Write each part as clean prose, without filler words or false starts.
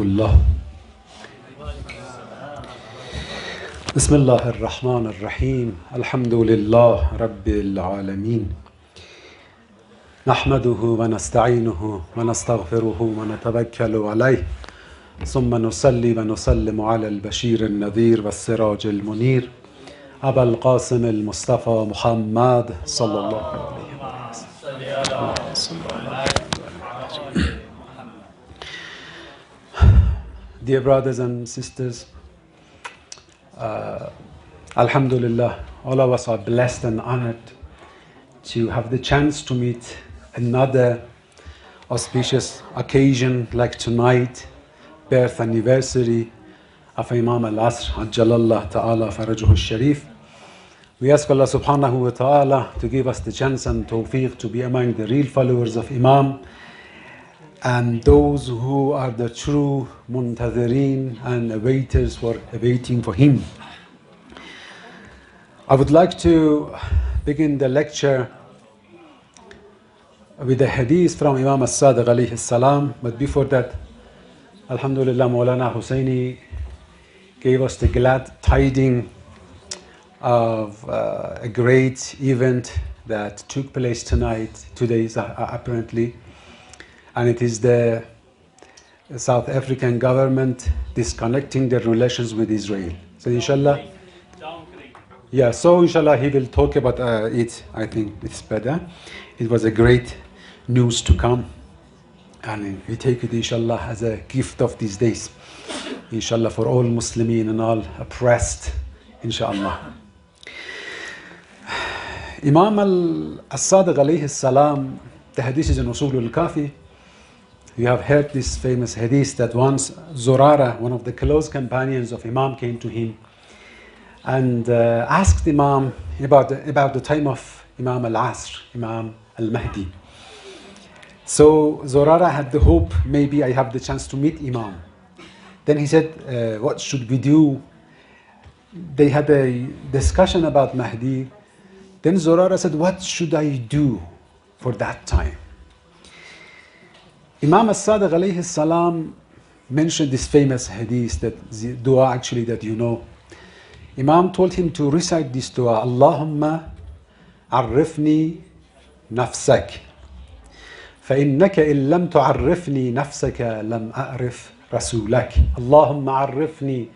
الله بسم الله الرحمن الرحيم الحمد لله رب العالمين نحمده ونستعينه ونستغفره ونتوكل عليه ثم نصلي ونسلم على البشير النذير والسراج المنير أبا القاسم المصطفى محمد صلى الله عليه وسلم. Dear brothers and sisters, Alhamdulillah, all of us are blessed and honored to have the chance to meet another auspicious occasion like tonight, birth anniversary of Imam al-Asr, Ajjalallah Ta'ala Farajuhu al-Sharif. We ask Allah subhanahu wa ta'ala to give us the chance and tawfiq to be among the real followers of Imam and those who are the true muntadhirin and awaiters for awaiting for him. I would like to begin the lecture with a hadith from Imam al-Sadiq alayhi salam, but before that, Alhamdulillah, Maulana Husseini gave us the glad tiding of a great event that took place tonight, 2 days apparently, and it is the South African government disconnecting their relations with Israel. So inshallah, inshallah he will talk about it. I think it's better. It was a great news to come, and we take it inshallah as a gift of these days, inshallah, for all Muslimin and all oppressed, inshallah. Imam al-Sadiq alayhi salam, the hadith is in Usul al-Kafi. You have heard this famous hadith that once Zurara, one of the close companions of Imam, came to him and asked Imam about the time of Imam al-Asr, Imam al-Mahdi. So Zurara had the hope, maybe I have the chance to meet Imam. Then he said, what should we do? They had a discussion about Mahdi. Then Zurara said, what should I do for that time? Imam al-Sadiq alayhi salam mentioned this famous hadith, that dua actually that you know. Imam told him to recite this dua, Allahumma arifni nafsak, فإنك إن لم تعرفني نفسك لم أعرف رسولك. اللهم عرفني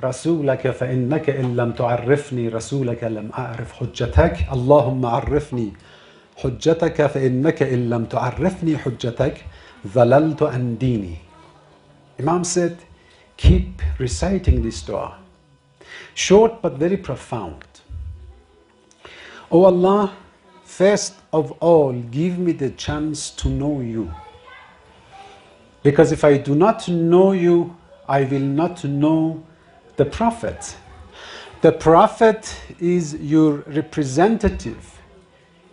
رسولك فإنك إن لم تعرفني رسولك لم أعرف حجتك. اللهم عرفني حجتك فإنك إن لم تعرفني حجتك ضللت عن ديني. Imam said, keep reciting this dua. Short but very profound. O Allah, first of all, give me the chance to know you. Because if I do not know you, I will not know the Prophet. The Prophet is your representative.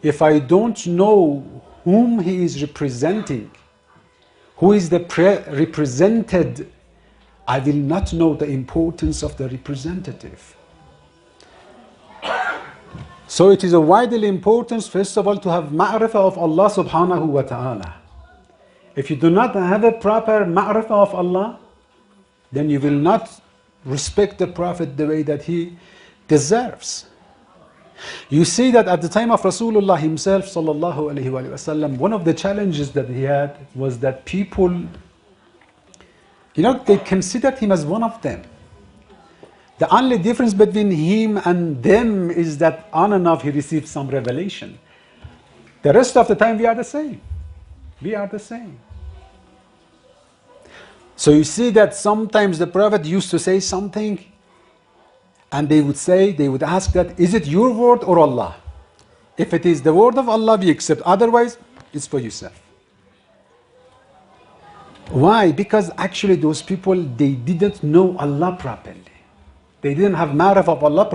If I don't know whom he is representing, who is the represented, I will not know the importance of the representative. So it is a vital importance, first of all, to have ma'rifah of Allah subhanahu wa ta'ala. If you do not have a proper ma'rifah of Allah, then you will not respect the Prophet the way that he deserves. You see that at the time of Rasulullah himself, sallallahu alaihi wasallam, one of the challenges that he had was that people, they considered him as one of them. The only difference between him and them is that on and off he received some revelation. The rest of the time we are the same. We are the same. So you see that sometimes the Prophet used to say something, and they would ask that, is it your word or Allah? If it is the word of Allah, we accept. Otherwise, it's for yourself. Why? Because actually those people, they didn't know Allah properly. They didn't have ma'rifah of Allah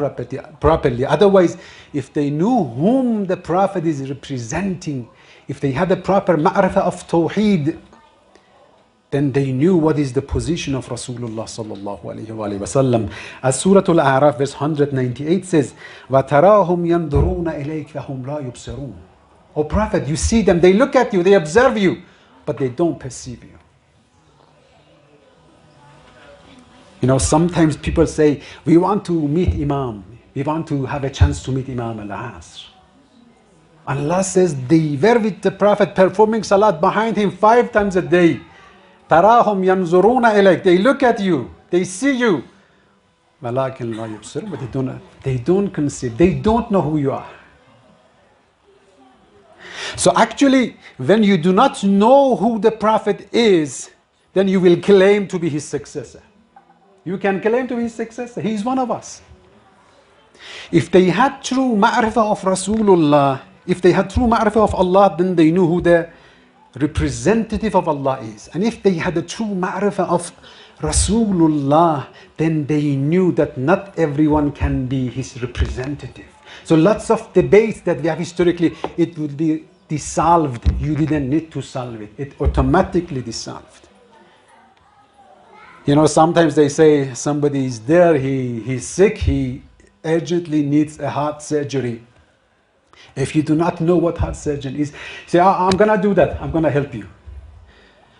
properly. Otherwise, if they knew whom the Prophet is representing, if they had a proper ma'rifah of Tawheed, then they knew what is the position of Rasulullah sallallahu alayhi wa sallam. As Surah Al-A'raf verse 198 says, وَتَرَاهُمْ يَنْظُرُونَ إِلَيْكَ فَهُمْ لَا يُبْصِرُونَ. O Prophet, you see them, they look at you, they observe you, but they don't perceive you. You know, sometimes people say, we want to meet Imam. We want to have a chance to meet Imam al-Asr. Allah says, they were with the Prophet performing salat behind him 5 times a day. تَرَاهُمْ يَنْظُرُونَ إِلَيْكَ. They look at you, they see you. وَلَكِنْ لَا يُبْصِرُونَ. But they don't conceive, they don't know who you are. So actually, when you do not know who the Prophet is, then you will claim to be his successor. You can claim to be his successor. He is one of us. If they had true ma'rifah of Rasulullah, if they had true ma'rifah of Allah, then they knew who the representative of Allah is. And if they had a true ma'rifah of Rasulullah, then they knew that not everyone can be his representative. So lots of debates that we have historically, it would be dissolved. You didn't need to solve it. It automatically dissolved. You know, sometimes they say somebody is there, he's sick, he urgently needs a heart surgery. If you do not know what heart surgeon is, say, I'm going to do that, I'm going to help you.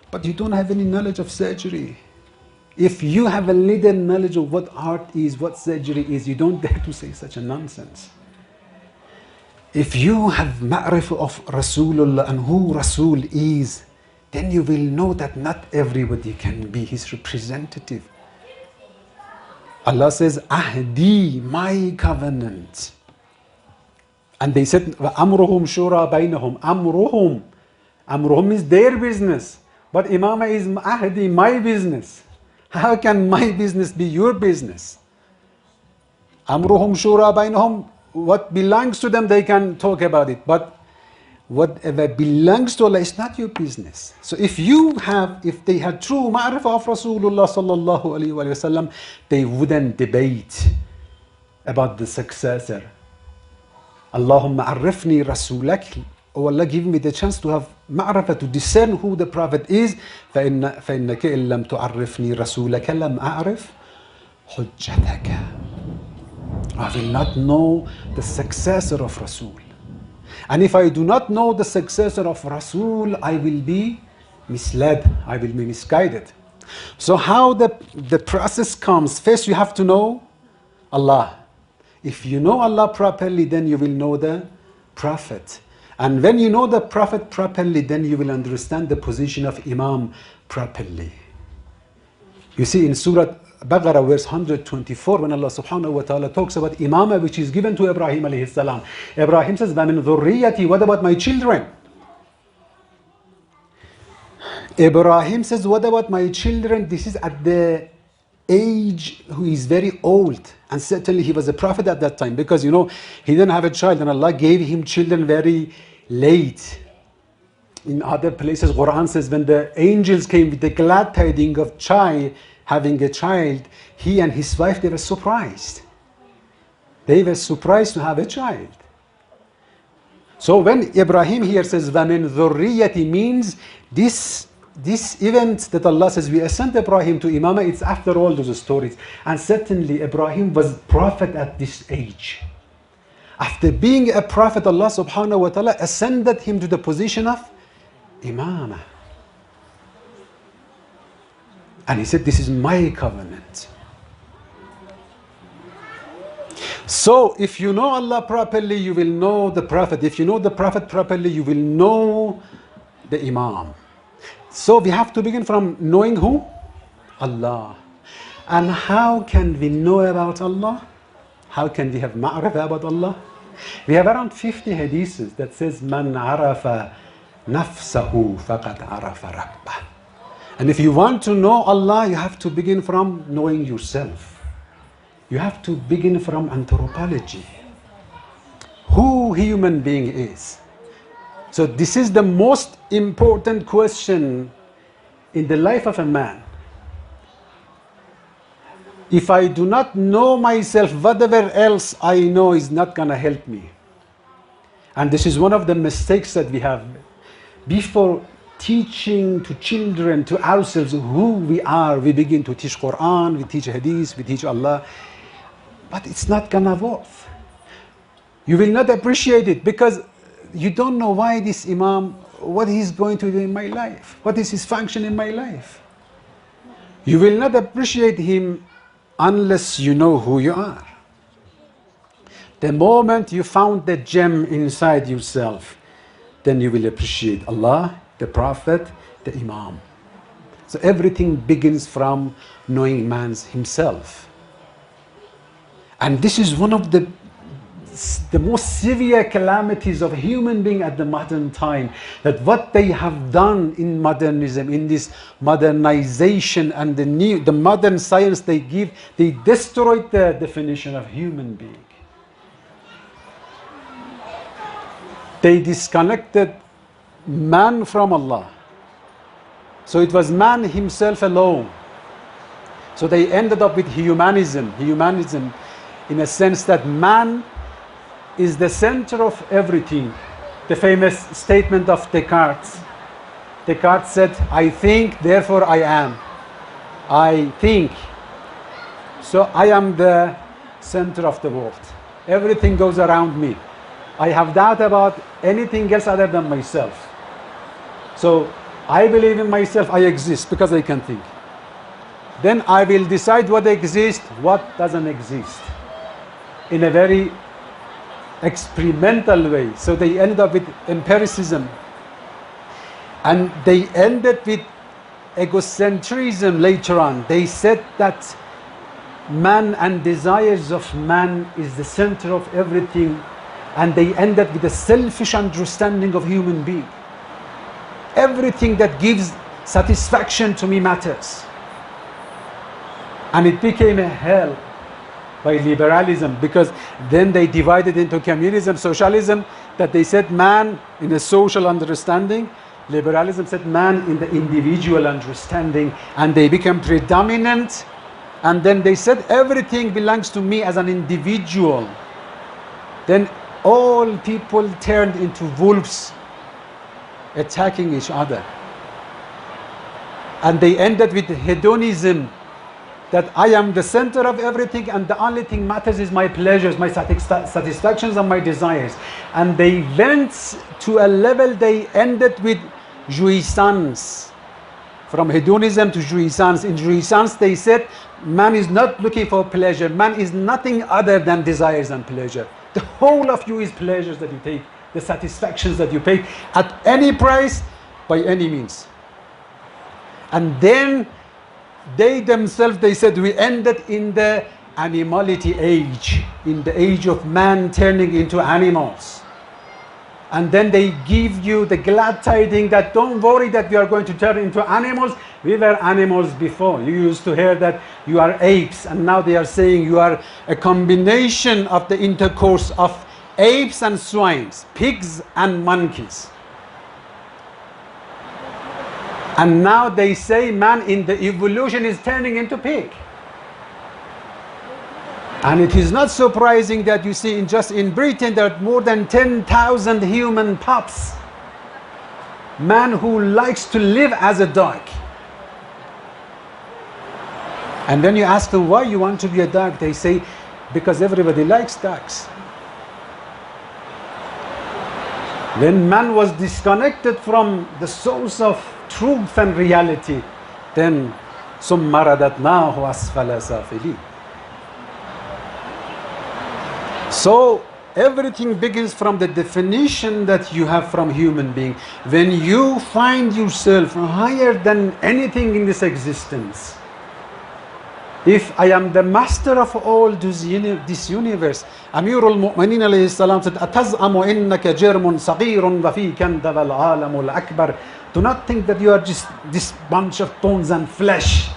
But you don't have any knowledge of surgery. If you have a little knowledge of what heart is, what surgery is, you don't dare to say such a nonsense. If you have ma'rifah of Rasulullah and who Rasul is, then you will know that not everybody can be his representative. Allah says, Ahdi, my covenant. And they said, Amruhum shura bainahum. Amruhum is their business. But Imam is Ahdi, my business. How can my business be your business? Amruhum shura bainahum. What belongs to them, they can talk about it. But whatever belongs to Allah is not your business. So if they had true ma'rifah of Rasulullah sallallahu alayhi wa sallam, they wouldn't debate about the successor. Allahumma arifni rasulak. Oh Allah, give me the chance to have ma'rifah, to discern who the Prophet is. فَإِنَّكَ إِن لَمْ تُعَرِّفْنِي رَسُولَكَ لَمْ أَعْرِفْ حُجَّتَكَ. I will not know the successor of Rasul. And if I do not know the successor of Rasul, I will be misled, I will be misguided. So how the process comes, first you have to know Allah. If you know Allah properly, then you will know the Prophet. And when you know the Prophet properly, then you will understand the position of Imam properly. You see in Surah Baqarah verse 124, when Allah subhanahu wa ta'ala talks about Imamah, which is given to Ibrahim alayhi salam. Ibrahim says, وَمِن ذُرِّيَّتِي. What about my children? Ibrahim says, what about my children? This is at the age who is very old. And certainly he was a prophet at that time, because you know, he didn't have a child and Allah gave him children very late. In other places, Quran says, when the angels came with the glad tidings of having a child, he and his wife, they were surprised. They were surprised to have a child. So when Ibrahim here says, وَمِن ذُرِّيَّتِي, means this event that Allah says, we sent Ibrahim to Imamah, it's after all those stories. And certainly Ibrahim was prophet at this age. After being a prophet, Allah subhanahu wa ta'ala ascended him to the position of Imamah. And he said, this is my covenant. So if you know Allah properly, you will know the Prophet. If you know the Prophet properly, you will know the Imam. So we have to begin from knowing who? Allah. And how can we know about Allah? How can we have ma'rifah about Allah? We have around 50 hadiths that says, Man arafa nafsahu faqad arafa rabbah. And if you want to know Allah, you have to begin from knowing yourself. You have to begin from anthropology. Who human being is. So this is the most important question in the life of a man. If I do not know myself, whatever else I know is not going to help me. And this is one of the mistakes that we have. Before teaching to children, to ourselves, who we are, we begin to teach Quran, we teach Hadith, we teach Allah. But it's not going to work. You will not appreciate it because you don't know why this Imam, what he's going to do in my life. What is his function in my life? You will not appreciate him unless you know who you are. The moment you found the gem inside yourself, then you will appreciate Allah, the Prophet, the Imam. So everything begins from knowing man himself. And this is one of the most severe calamities of human being at the modern time, that what they have done in modernism, in this modernization and the modern science they give, they destroyed the definition of human being. They disconnected man from Allah. So it was man himself alone. So they ended up with humanism. Humanism in a sense that man is the center of everything. The famous statement of Descartes. Descartes said, I think, therefore I am. I think. So I am the center of the world. Everything goes around me. I have doubt about anything else other than myself. So I believe in myself, I exist because I can think. Then I will decide what exists, what doesn't exist, in a very experimental way. So they ended up with empiricism. And they ended with egocentrism later on. They said that man and desires of man is the center of everything. And they ended with a selfish understanding of human being. Everything that gives satisfaction to me matters. And it became a hell by liberalism, because then they divided into communism, socialism, that they said man in a social understanding. Liberalism said man in the individual understanding, and they became predominant. And then they said everything belongs to me as an individual. Then all people turned into wolves, attacking each other. And they ended with hedonism, that I am the center of everything and the only thing matters is my pleasures, my satisfactions and my desires. And they went to a level, they ended with jouissance. From hedonism to jouissance. In jouissance they said man is not looking for pleasure, man is nothing other than desires and pleasure. The whole of you is pleasures that you take, the satisfactions that you pay at any price, by any means. And then they themselves, they said we ended in the animality age, in the age of man turning into animals. And then they give you the glad tidings that don't worry that we are going to turn into animals. We were animals before. You used to hear that you are apes, and now they are saying you are a combination of the intercourse of apes and swines, pigs and monkeys. And now they say man in the evolution is turning into pig. And it is not surprising that you see just in Britain there are more than 10,000 human pups. Man who likes to live as a dog. And then you ask them why you want to be a dog. They say because everybody likes dogs. When man was disconnected from the source of truth and reality, then ثُمَّ رَدَدْنَاهُ أَسْفَلَ سَافِلِينَ. So everything begins from the definition that you have from human being. When you find yourself higher than anything in this existence, if I am the master of all this universe, Amirul Mu'mineen alayhi salam said, أَتَزْأَمُ إِنَّكَ جِرْمٌ صَغِيرٌ وَفِي كَنْدَ وَالْعَالَمُ الْأَكْبَرُ. Do not think that you are just this bunch of bones and flesh.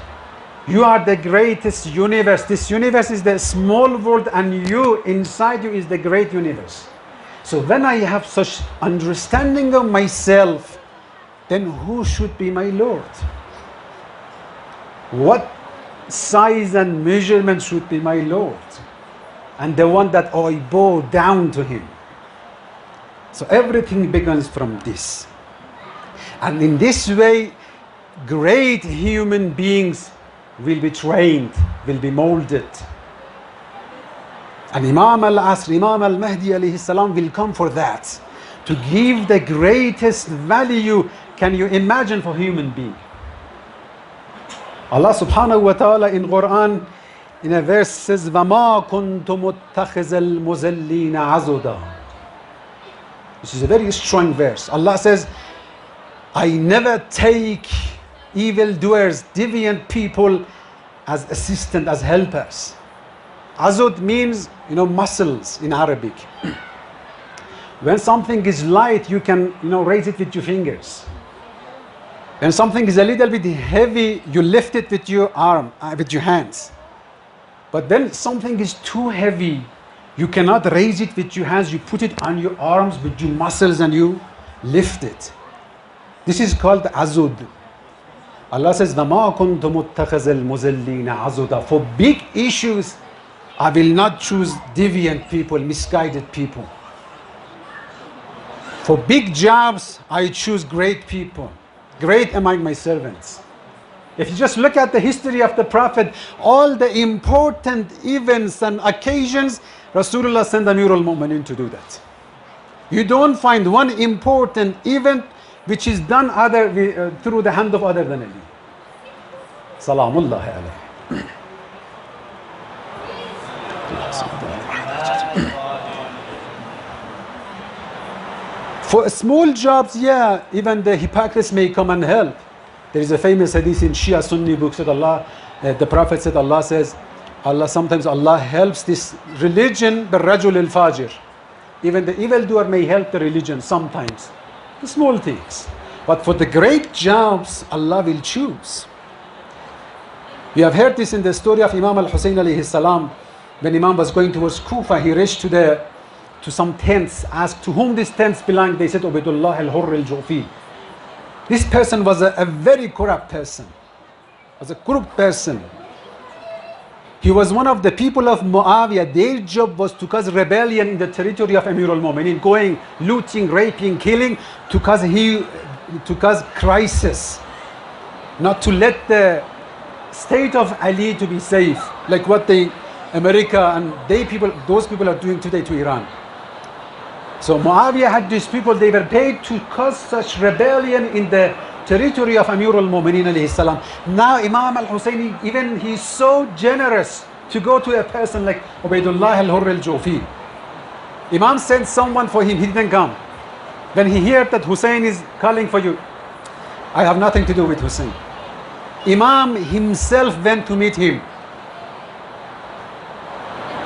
You are the greatest universe. This universe is the small world, and you, inside you, is the great universe. So when I have such understanding of myself, then who should be my Lord? What size and measurement should be my Lord? And the one that I bow down to him. So everything begins from this. And in this way, great human beings will be trained, will be molded. And Imam al-Asr, Imam al-Mahdi alayhi salam will come for that, to give the greatest value, can you imagine, for human being. Allah subhanahu wa ta'ala in Quran, in a verse says, وَمَا كُنْتُ مُتَّخِذَ الْمُزَلِّينَ عَزُدًا. This is a very strong verse. Allah says, I never take evildoers, deviant people as assistant, as helpers. Azud means, muscles in Arabic. When something is light, you can, raise it with your fingers. When something is a little bit heavy, you lift it with your arm, with your hands. But then something is too heavy, you cannot raise it with your hands. You put it on your arms with your muscles and you lift it. This is called azud. Allah says, وَمَا كُنْتُ مُتَّخِذَ الْمُزَلِّينَ عَزُدًا. For big issues, I will not choose deviant people, misguided people. For big jobs, I choose great people, great among my servants. If you just look at the history of the Prophet, all the important events and occasions, Rasulullah sent Amirul Mu'mineen to do that. You don't find one important event which is done through the hand of other than Ali. Salamullahi alayhi. For small jobs, even the hypocrites may come and help. There is a famous hadith in Shia Sunni books that the Prophet said, sometimes Allah helps this religion, the Rajul al-Fajir. Even the evildoer may help the religion sometimes. The small things. But for the great jobs, Allah will choose. We have heard this in the story of Imam al-Hussein alayhi salam. When Imam was going towards Kufa, he reached to some tents, asked to whom these tents belong. They said, Ubaydullah al-Hurr al-Ju'fi. This person was a very corrupt person. Was a corrupt person. He was one of the people of Muawiyah. Their job was to cause rebellion in the territory of Amir al-Mu'mineen, going, looting, raping, killing, to cause crisis. Not to let the state of Ali to be safe, like what America and those people are doing today to Iran. So Muawiyah had these people, they were paid to cause such rebellion in the territory of Amir al-Mu'mineen alayhi salam. Now Imam al-Hussein, even he's so generous to go to a person like Ubaydullah al-Hurr al-Jufi. Imam sent someone for him, he didn't come. When he heard that Hussein is calling for you, I have nothing to do with Hussein. Imam himself went to meet him.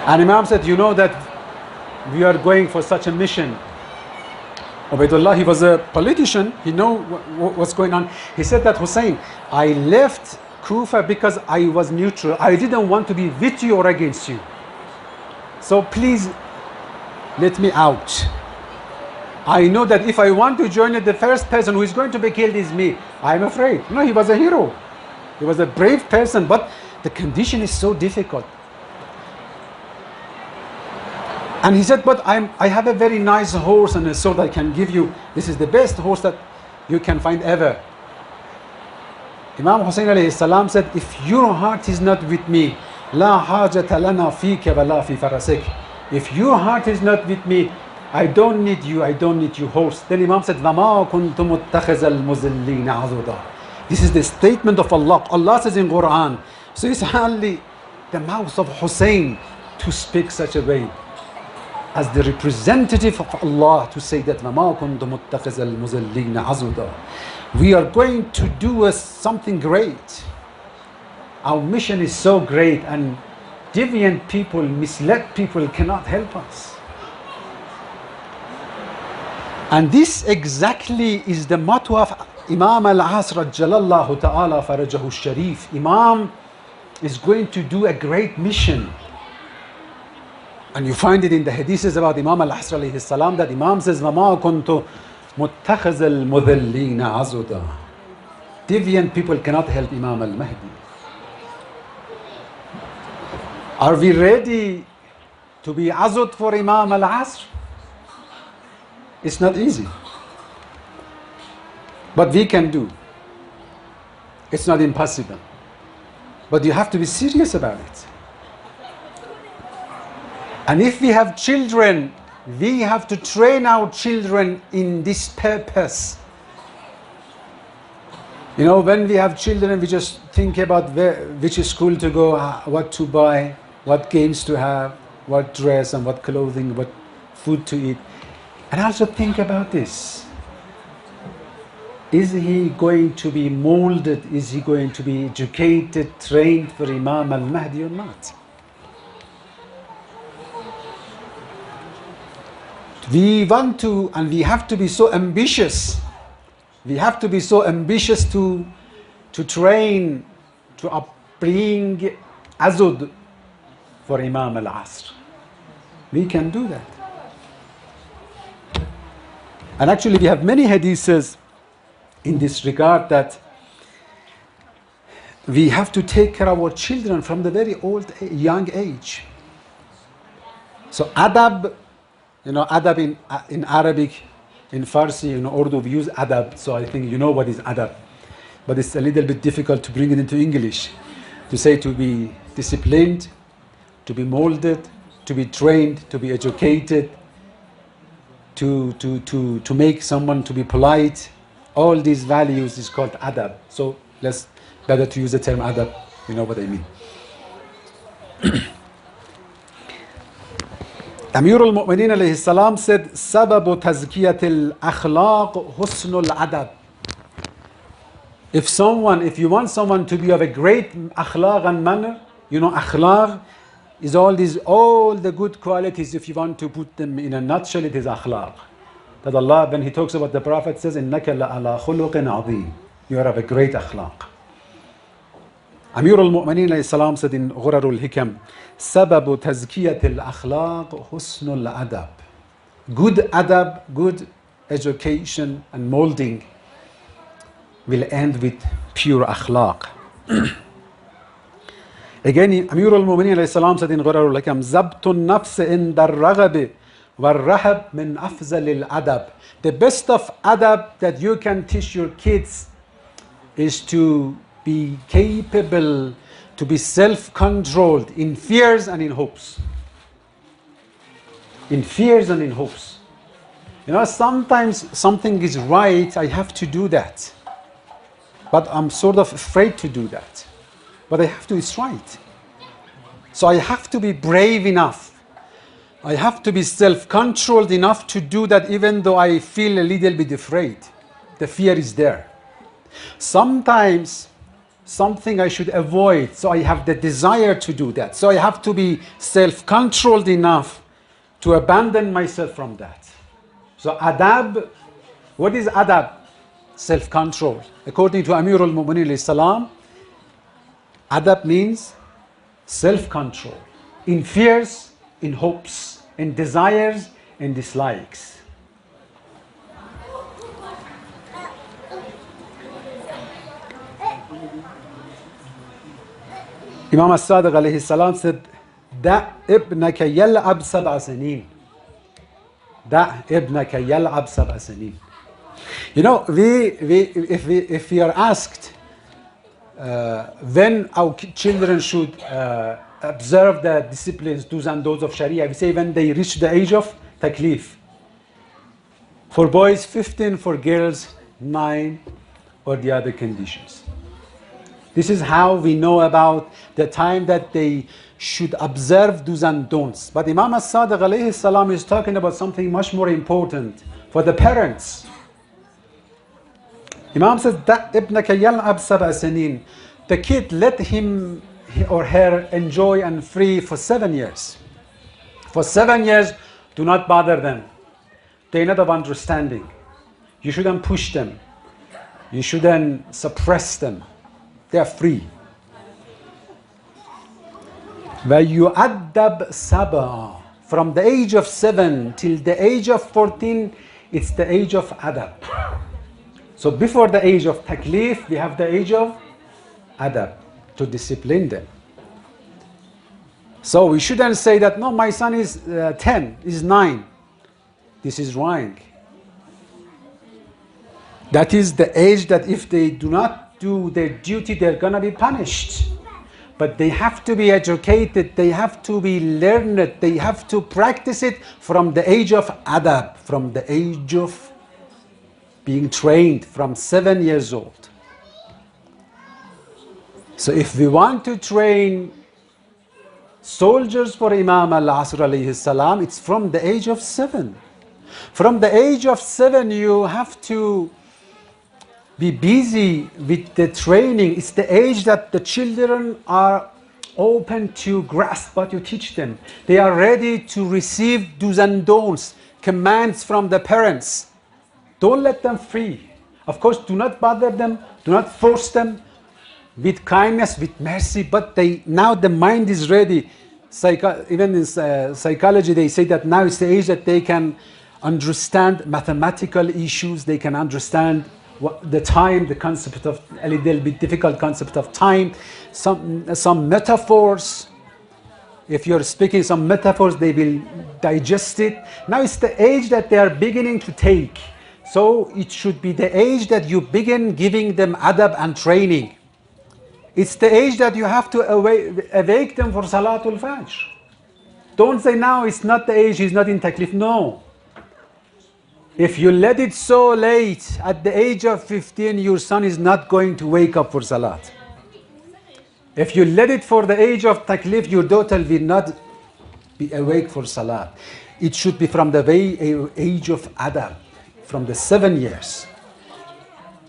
And Imam said, you know that we are going for such a mission. Ubaydullah, he was a politician, he knew what's going on. He said that, Hussein, I left Kufa because I was neutral. I didn't want to be with you or against you. So please let me out. I know that if I want to join it, the first person who is going to be killed is me. I'm afraid. No, he was a hero. He was a brave person, but the condition is so difficult. And he said, but I have a very nice horse and a sword I can give you. This is the best horse that you can find ever. Imam Hussein alayhi salam said, if your heart is not with me, la hajata lana fika wala fi farasik. If your heart is not with me, I don't need you, I don't need your horse. Then Imam said, وَمَا كُنْتُ مُتَّخِذَ الْمُزِلِّينَ عَضُدًا. This is the statement of Allah. Allah says in Quran. So it's only the mouth of Hussein to speak such a way, as the representative of Allah, to say that وَمَا كُنْتُ مُتَّخِذَ الْمُزِلِّينَ عَضُدًا. We are going to do something great. Our mission is so great, and deviant people, misled people cannot help us. And this exactly is the motto of Imam al-Asr Jalallahu Ta'ala Farajahu Sharif. Imam is going to do a great mission. And you find it in the hadiths about Imam al-Asr alayhi salam, that Imam says, وَمَا كُنْتُ مُتَّخِذَ الْمُذَلِّينَ عَزُدًا. Deviant people cannot help Imam al-Mahdi. Are we ready to be azud for Imam al-Asr? It's not easy. But we can do. It's not impossible. But you have to be serious about it. And if we have children, we have to train our children in this purpose. You know, when we have children, we just think about which school to go, what to buy, what games to have, what dress and what clothing, what food to eat. And also think about this. Is he going to be molded? Is he going to be educated, trained for Imam al-Mahdi or not? We want to, and we have to be so ambitious. We have to be so ambitious to train, to upbring Azud for Imam al-Asr. We can do that. And actually we have many hadiths in this regard, that we have to take care of our children from the very young age. So adab, you know, adab in Arabic, in Farsi, in Urdu, we use adab, so I think you know what is adab. But it's a little bit difficult to bring it into English. To say to be disciplined, to be molded, to be trained, to be educated, to make someone to be polite. All these values is called adab. So let's better to use the term adab. You know what I mean. Amir al-Mu'mineen alayhi salam said, "Sababu tazkiyat al-akhlaq husnul adab." If you want someone to be of a great akhlaq and manner, you know, akhlaq is all the good qualities. If you want to put them in a nutshell, it is akhlaq. That Allah, when He talks about the Prophet, says, "Innaka la'ala khuluqin azim." You are of a great akhlaq. Amir al-Mu'mineen alayhi salam said in Ghurarul Hikam, "Sababu tazkiyat al-akhlaq husnul adab." Good adab, good education and molding will end with pure akhlaq. Again, Amir al-Mu'mineen alayhi salam said in Ghurarul Hikam, "Zabtun nafs inda ar-raghab wal-rahab min afzal al-adab." The best of adab that you can teach your kids is to be capable, to be self-controlled in fears and in hopes. In fears and in hopes. You know, sometimes something is right, I have to do that. But I'm sort of afraid to do that. But I have to, it's right. So I have to be brave enough. I have to be self-controlled enough to do that, even though I feel a little bit afraid. The fear is there. Sometimes something I should avoid, so I have the desire to do that. So I have to be self-controlled enough to abandon myself from that. So adab, what is adab? Self-control. According to Amir al-Mu'mineen alayhi salam, adab means self-control in fears, in hopes, in desires, in dislikes. Imam as-Sadiq alayhi salam said, "Da' ibnaka yal'ab sab'a sanin." Da' ibnaka yal'ab sab'a sanin. You know, if we are asked when our children should observe the disciplines, do's and don'ts of Sharia, we say when they reach the age of taklif. For boys 15, for girls 9, or the other conditions. This is how we know about the time that they should observe do's and don'ts. But Imam as-Sadiq alayhi salam is talking about something much more important for the parents. Imam says, "Da' ibnaka yal'ab sab'a sanin." The kid, let him or her enjoy and free for 7 years. For 7 years, do not bother them. They're not of understanding. You shouldn't push them. You shouldn't suppress them. They are free. وَيُعَدَّبْ سَبَعًا. From the age of 7 till the age of 14, it's the age of adab. So before the age of taklif, we have the age of adab, to discipline them. So we shouldn't say that, no, my son is 10, is 9. This is wrong. That is the age that if they do not do their duty, they're going to be punished. But they have to be educated, they have to be learned, they have to practice it from the age of adab, from the age of being trained, from 7 years old. So if we want to train soldiers for Imam al-Asr alayhi salam, it's from the age of 7. From the age of 7, you have to be busy with the training. It's the age that the children are open to grasp what you teach them. They are ready to receive do's and don'ts, commands from the parents. Don't let them free. Of course, do not bother them, do not force them, with kindness, with mercy, but now the mind is ready. Even in psychology, they say that now is the age that they can understand mathematical issues, they can understand the time, the concept of a little bit difficult concept of time, some metaphors. If you're speaking some metaphors, they will digest it. Now it's the age that they are beginning to take. So it should be the age that you begin giving them adab and training. It's the age that you have to awake them for Salatul Fajr. Don't say now it's not the age, he's not in taklif. No. If you let it so late, at the age of 15, your son is not going to wake up for Salat. If you let it for the age of taklif, your daughter will not be awake for Salat. It should be from the age of adab, from the 7 years.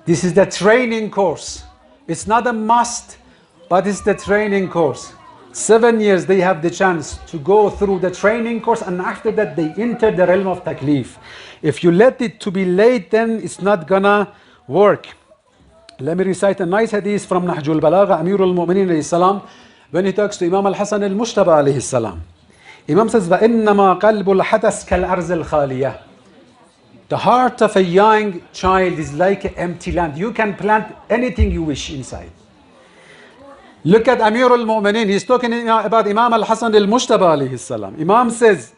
This is the training course. It's not a must, but it's the training course. 7 years they have the chance to go through the training course, and after that they enter the realm of taklif. If you let it to be late, then it's not gonna work. Let me recite a nice hadith from Nahjul Balagha, Amirul Mu'mineen alayhi salam, when he talks to Imam al-Hasan al-Mushtaba alayhi salam. Imam says, وَإِنَّمَا قَلْبُ الْحَدَثْ كَالْأَرْزِ الْخَالِيَةِ. The heart of a young child is like an empty land. You can plant anything you wish inside. Look at Amir al-Mu'mineen. He's talking about Imam al-Hasan al-Mushtaba alayhi salam. Imam says,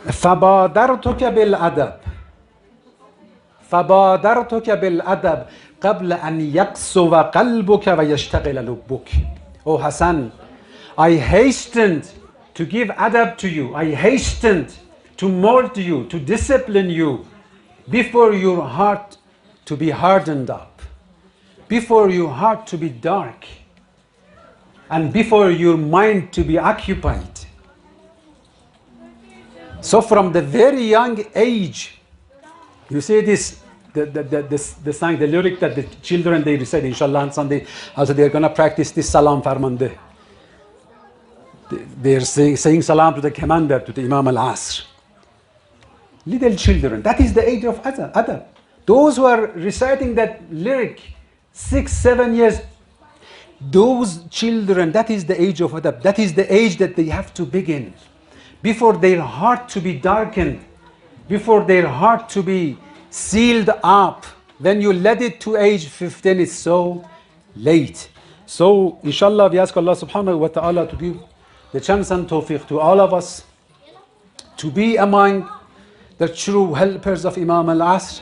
فَبَادَرْتُكَ بِالْأَدَبِ فَبَادَرْتُكَ بِالْأَدَبِ قَبْلَ أَنْ يَقْسُوَ قَلْبُكَ وَيَشْتَغِلَ لُبُّكَ. Oh Hassan, I hastened to give adab to you. I hastened to mold you, to discipline you, before your heart to be hardened up, before your heart to be dark, and before your mind to be occupied. So from the very young age, you see this, the song, the lyric that the children, they recite, inshallah, on Sunday, also they're going to practice this salam farmande. They're saying salam to the commander, to the Imam al-Asr. Little children, that is the age of adab. Those who are reciting that lyric, 6, 7 years, those children, that is the age of adab. That is the age that they have to begin. Before their heart to be darkened, before their heart to be sealed up. When you let it to age 15, it's so late. So, inshallah, we ask Allah subhanahu wa ta'ala to give the chance and tawfiq to all of us to be among the true helpers of Imam al-Asr,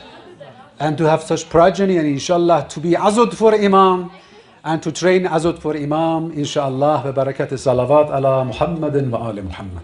and to have such progeny, and inshallah to be azud for Imam, and to train azud for Imam, inshallah, wa barakat salawat ala Muhammadin wa ali Muhammad.